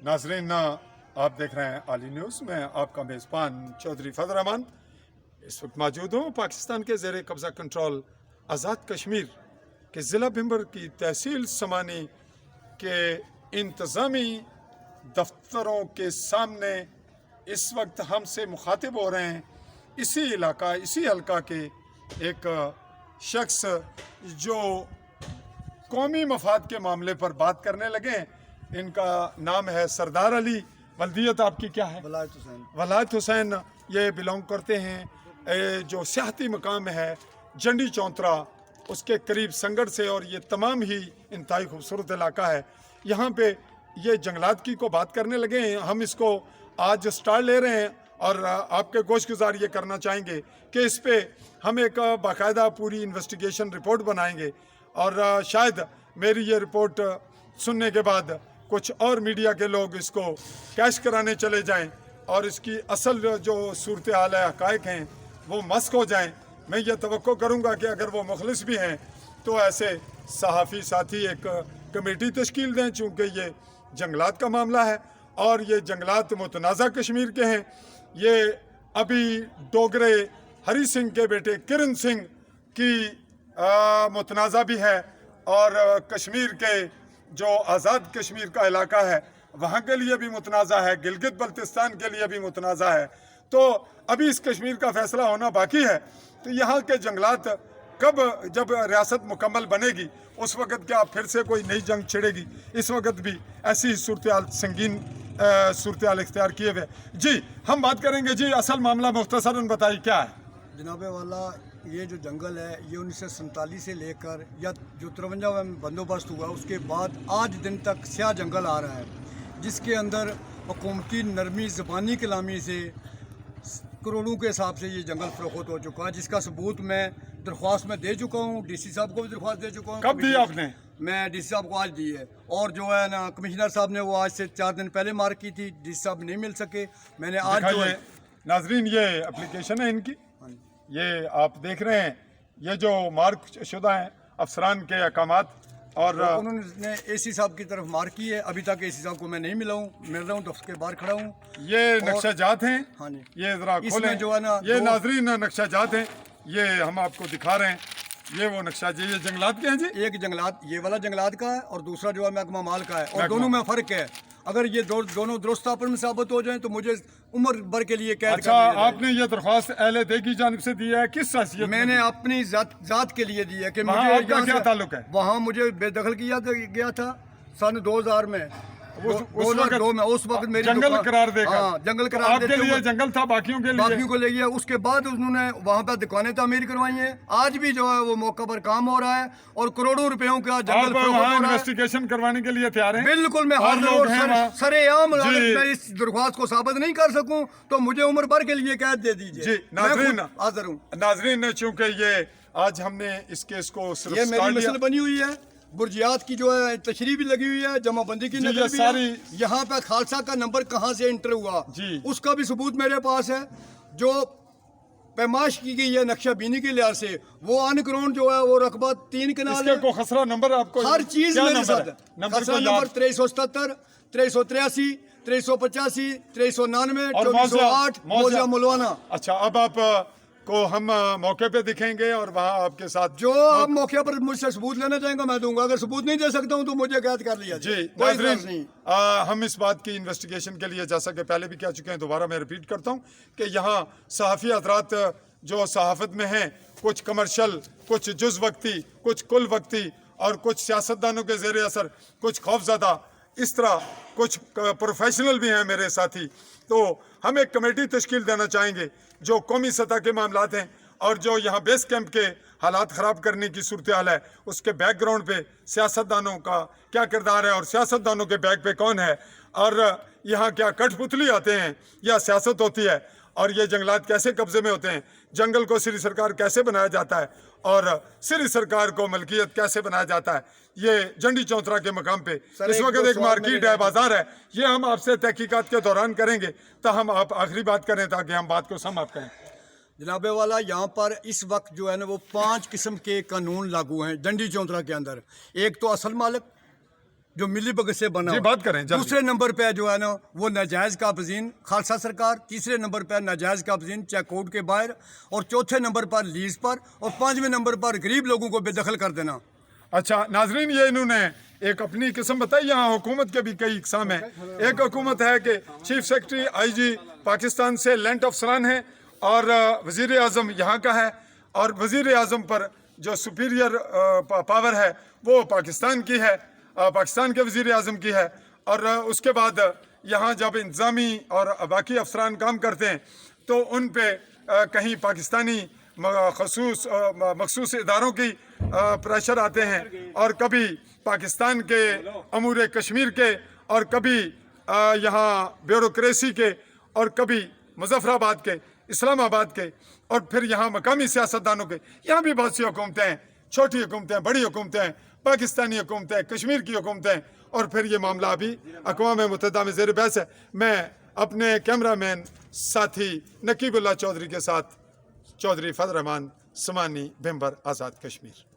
ناظرین، آپ دیکھ رہے ہیں عالی نیوز. میں آپ کا میزبان چودھری فضل الرحمان اس وقت موجود ہوں پاکستان کے زیر قبضہ کنٹرول آزاد کشمیر کے ضلع بھمبر کی تحصیل سماہنی کے انتظامی دفتروں کے سامنے. اس وقت ہم سے مخاطب ہو رہے ہیں اسی حلقہ کے ایک شخص جو قومی مفاد کے معاملے پر بات کرنے لگے ہیں. ان کا نام ہے سردار علی. ولدیت آپ کی کیا ہے؟ ولایت حسین. یہ بلونگ کرتے ہیں جو سیاحتی مقام ہے جنڈی چونترہ اس کے قریب سنگڑ سے، اور یہ تمام ہی انتہائی خوبصورت علاقہ ہے. یہاں پہ یہ جنگلات کی کو بات کرنے لگے ہیں. ہم اس کو آج سٹارٹ لے رہے ہیں اور آپ کے گوش گزار یہ کرنا چاہیں گے کہ اس پہ ہم ایک باقاعدہ پوری انویسٹیگیشن رپورٹ بنائیں گے، اور شاید میری یہ رپورٹ سننے کے بعد کچھ اور میڈیا کے لوگ اس کو کیش کرانے چلے جائیں اور اس کی اصل جو صورتحال ہے، حقائق ہیں، وہ مسک ہو جائیں. میں یہ توقع کروں گا کہ اگر وہ مخلص بھی ہیں تو ایسے صحافی ساتھی ایک کمیٹی تشکیل دیں، چونکہ یہ جنگلات کا معاملہ ہے اور یہ جنگلات متنازع کشمیر کے ہیں. یہ ابھی ڈوگرے ہری سنگھ کے بیٹے کرن سنگھ کی متنازع بھی ہے، اور کشمیر کے جو آزاد کشمیر کا علاقہ ہے وہاں کے لیے بھی متنازع ہے، گلگت بلتستان کے لیے بھی متنازع ہے. تو ابھی اس کشمیر کا فیصلہ ہونا باقی ہے. تو یہاا کے جنگلات کب جب ریاست مکمل بنے گی اس وقت کیا پھر سے کوئی نئی جنگ چھڑے گی؟ اس وقت بھی ایسی صورتحال سنگین صورتحال اختیار کیے ہوئے. جی ہم بات کریں گے. جی اصل معاملہ مختصراً بتائیے کیا ہے؟ جناب والا، یہ جو جنگل ہے یہ 1947 سے لے کر یا جو 53 میں بندوبست ہوا اس کے بعد آج دن تک سیاہ جنگل آ رہا ہے، جس کے اندر حکومتی نرمی زبانی کلامی سے کروڑوں کے حساب سے یہ جنگل فروخت ہو چکا ہے، جس کا ثبوت میں درخواست میں دے چکا ہوں. ڈی سی صاحب کو بھی درخواست دے چکا ہوں. کب دی آپ نے؟ میں ڈی سی صاحب کو آج دی ہے، اور جو ہے نا کمشنر صاحب نے وہ آج سے 4 دن پہلے مارک کی تھی. ڈی سی صاحب نہیں مل سکے. میں نے آج جو ہے ناظرین یہ اپلیکیشن ہے ان کی، یہ آپ دیکھ رہے ہیں. یہ جو مارک شدہ ہیں افسران کے احکامات، اور انہوں نے اے سی صاحب کی طرف مارک کی ہے. ابھی تک اے سی صاحب کو میں نہیں مل رہا ہوں دفتر کے باہر کھڑا ہوں. یہ نقشہ جات ہیں. ہاں جی، یہ ذرا کھولیں. جو ہے نا یہ ناظرین نقشہ جات ہیں، یہ ہم آپ کو دکھا رہے ہیں. یہ وہ نقشہ جی، یہ جنگلات کے ہیں. جی ایک جنگلات یہ والا جنگلات کا ہے اور دوسرا جو ہے محکمہ مال کا ہے، اور دونوں میں فرق ہے. اگر یہ دونوں درست آپس میں ثابت ہو جائیں تو مجھے عمر بھر کے لیے قید کر دیا جائے. آپ نے یہ درخواست اہل دے کی جانب سے دی ہے؟ کس حیثیت میں نے اپنی ذات کے لیے دی ہے کہ وہاں آپ کا کیا تعلق ہے؟ وہاں مجھے بے دخل کیا گیا تھا سن 2000 میں. 2002 میں اس وقت میری جنگل قرار دے گا. جنگل قرار آپ کے لیے جنگل تھا، باقیوں کے لیے باقیوں کو لے گیا. اس کے بعد انہوں نے وہاں پہ دکانیں تعمیر کروائی ہیں. آج بھی جو ہے وہ موقع پر کام ہو رہا ہے اور کروڑوں روپیوں کا جنگل وہاں انویسٹیگیشن کروانے کے لیے تیار ہیں؟ بالکل میں حاضر ہوں. سر عام میں اس درخواست کو ثابت نہیں کر سکوں تو مجھے عمر بھر کے لیے قید دے دیجیے. جی ناظرین حاضر ہوں. ناظرین چونکہ یہ آج ہم نے اس کیس کو صرف یہ میری مسئلہ بنی ہوئی ہے. برجیات کی جو ہے تشریح بھی لگی ہوئی ہے، جمع بندی کی نظر بھی ہے. یہاں پہ خالصہ کا نمبر کہاں سے انٹر ہوا اس کا بھی ثبوت میرے پاس ہے. جو پیمائش کی گئی ہے نقشہ بینی کے لحاظ سے، وہ آن گراؤنڈ جو ہے وہ رقبہ 3 کنال ہے. خسرہ نمبر آپ کو ہر چیز میرے ساتھ ہے. خسرہ نمبر 377 383 385 399 2408 موضوع ملوانا. اچھا، اب آپ کو ہم موقع پہ دکھیں گے اور وہاں آپ کے ساتھ جو آپ موقع پر مجھ سے ثبوت لینا چاہیں گا میں دوں گا. اگر ثبوت نہیں دے سکتا ہوں تو مجھے قید کر لیا. جی ناظرین، ہم اس بات کی انویسٹیگیشن کے لیے جیسا کہ پہلے بھی کہہ چکے ہیں، دوبارہ میں ریپیٹ کرتا ہوں کہ یہاں صحافی حضرات جو صحافت میں ہیں، کچھ کمرشل، کچھ جز وقتی، کچھ کل وقتی، اور کچھ سیاستدانوں کے زیر اثر، کچھ خوفزدہ، اس طرح کچھ پروفیشنل بھی ہیں میرے ساتھی. تو ہم ایک کمیٹی تشکیل دینا چاہیں گے جو قومی سطح کے معاملات ہیں، اور جو یہاں بیس کیمپ کے حالات خراب کرنے کی صورتحال ہے اس کے بیک گراؤنڈ پہ سیاستدانوں کا کیا کردار ہے، اور سیاستدانوں کے بیک پہ کون ہے، اور یہاں کیا کٹ پتلی آتے ہیں یا سیاست ہوتی ہے، اور یہ جنگلات کیسے قبضے میں ہوتے ہیں، جنگل کو سری سرکار کیسے بنایا جاتا ہے، اور سری سرکار کو ملکیت کیسے بنایا جاتا ہے. یہ جنڈی چونترہ کے مقام پہ اس وقت ایک مارکیٹ ہے، بازار ہے. یہ ہم آپ سے تحقیقات کے دوران کریں گے تاہم آپ آخری بات کریں تاکہ ہم بات کو سماپت کریں. جناب والا، یہاں پر اس وقت جو ہے نا وہ 5 قسم کے قانون لاگو ہیں جنڈی چونترہ کے اندر. ایک تو اصل مالک، جو ملی بگت سے بنا جی بات کریں جلدی. دوسرے نمبر پہ جو ہے نا وہ ناجائز قابضین خالصہ سرکار، تیسرے نمبر پہ ناجائز قابضین چیک آؤٹ کے باہر، اور چوتھے نمبر پر لیز پر، اور پانچویں نمبر پر غریب لوگوں کو بے دخل کر دینا. اچھا ناظرین، یہ انہوں نے ایک اپنی قسم بتائی. یہاں حکومت کے بھی کئی اقسام ہیں. ایک حکومت ہے کہ چیف سیکرٹری آئی جی پاکستان سے لینڈ افسران ہیں، اور وزیر اعظم یہاں کا ہے، اور وزیر اعظم پر جو سپیریئر پاور ہے وہ پاکستان کی ہے، پاکستان کے وزیر اعظم کی ہے. اور اس کے بعد یہاں جب انتظامی اور باقی افسران کام کرتے ہیں تو ان پہ کہیں پاکستانی مخصوص اداروں کی پریشر آتے ہیں، اور کبھی پاکستان کے امور کشمیر کے، اور کبھی یہاں بیوروکریسی کے، اور کبھی مظفر آباد کے، اسلام آباد کے، اور پھر یہاں مقامی سیاستدانوں کے. یہاں بھی بہت سی حکومتیں ہیں، چھوٹی حکومتیں، بڑی حکومتیں ہیں، پاکستانی حکومتیں، کشمیر کی حکومتیں، اور پھر یہ معاملہ ابھی اقوام متحدہ میں زیر بحث ہے. میں اپنے کیمرہ مین ساتھی نقیب اللہ چودھری کے ساتھ چودھری فضل الرحمان، سماہنی بھمبر، آزاد کشمیر.